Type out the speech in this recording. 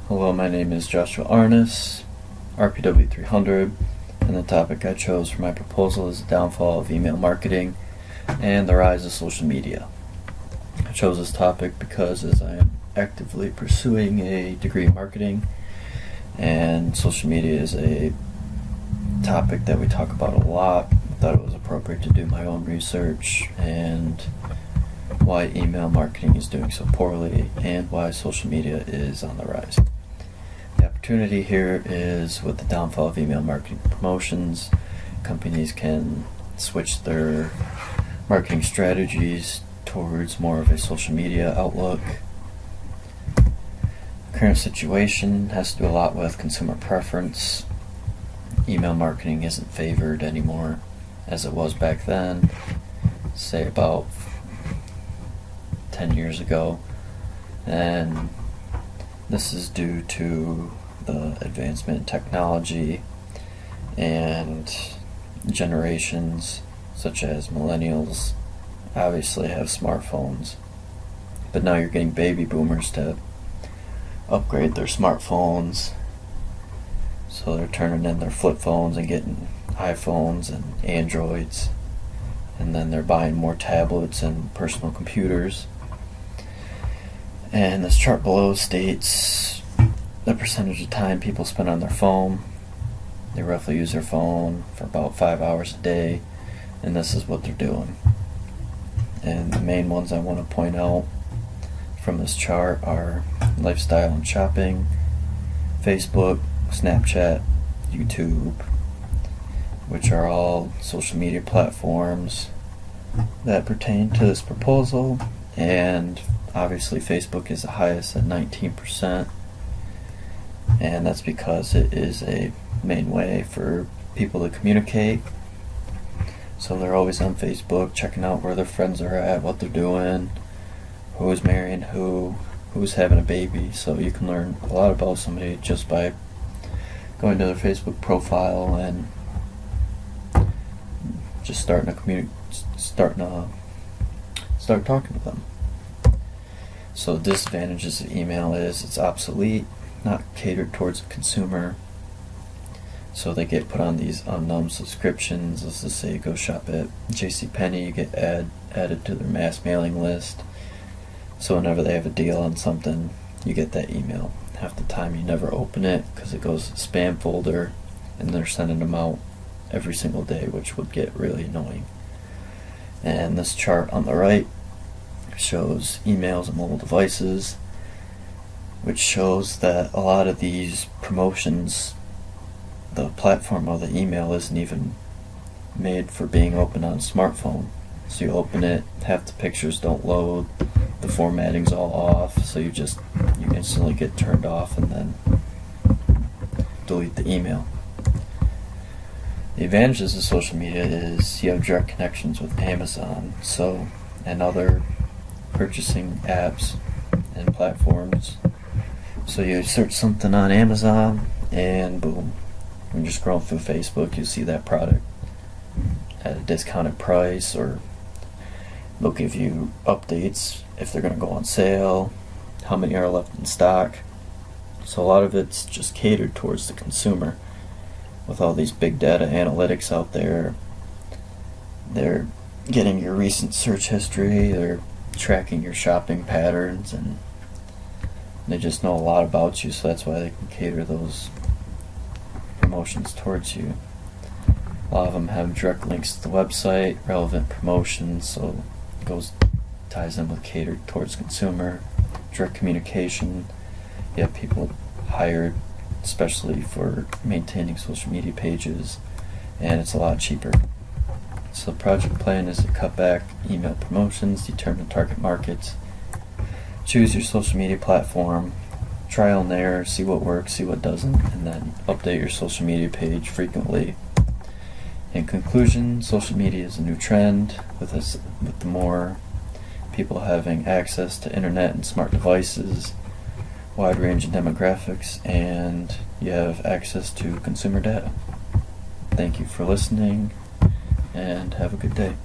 Hello, my name is Joshua Arnes, RPW 300, and the topic I chose for my proposal is the downfall of email marketing and the rise of social media. I chose this topic because as I am actively pursuing a degree in marketing, and social media is a topic that we talk about a lot, I thought it was appropriate to do my own research and why email marketing is doing so poorly and why social media is on the rise. The opportunity here is with the downfall of email marketing promotions, companies can switch their marketing strategies towards more of a social media outlook. The current situation has to do a lot with consumer preference. Email marketing isn't favored anymore as it was back then, say about 10 years ago, and this is due to the advancement in technology and generations such as millennials obviously have smartphones, but now you're getting baby boomers to upgrade their smartphones, so they're turning in their flip phones and getting iPhones and Androids, and then they're buying more tablets and personal computers. And this chart below states the percentage of time people spend on their phone. They roughly use their phone for about 5 hours a day, and this is what they're doing. And the main ones I want to point out from this chart are lifestyle and shopping, Facebook, Snapchat, YouTube, which are all social media platforms that pertain to this proposal, and obviously Facebook is the highest at 19%, and that's because it is a main way for people to communicate. So they're always on Facebook checking out where their friends are at, what they're doing, who's marrying who's having a baby. So you can learn a lot about somebody just by going to their Facebook profile and just start talking to them. So the disadvantages of email is it's obsolete, not catered towards a consumer. So they get put on these unknown subscriptions. Let's just say you go shop at JCPenney, you get added to their mass mailing list. So whenever they have a deal on something, you get that email. Half the time you never open it because it goes to the spam folder, and they're sending them out every single day, which would get really annoying. And this chart on the right shows emails and mobile devices, which shows that a lot of these promotions, the platform of the email isn't even made for being opened on a smartphone. So you open it, half the pictures don't load, the formatting's all off, so you instantly get turned off and then delete the email. The advantages of social media is you have direct connections with Amazon, and other purchasing apps and platforms. So you search something on Amazon and boom, when you're scrolling through Facebook, you see that product at a discounted price, or they'll give you updates if they're going to go on sale, how many are left in stock. So a lot of it's just catered towards the consumer. With all these big data analytics out there, they're getting your recent search history, they're tracking your shopping patterns, and they just know a lot about you, so that's why they can cater those promotions towards you. A lot of them have direct links to the website, relevant promotions, so it ties in with catered towards consumer, direct communication. You have people hired especially for maintaining social media pages, and it's a lot cheaper. So the project plan is to cut back email promotions, determine target markets, choose your social media platform, trial and error, see what works, see what doesn't, and then update your social media page frequently. In conclusion, social media is a new trend with the more people having access to internet and smart devices, wide range of demographics, and you have access to consumer data. Thank you for listening, and have a good day.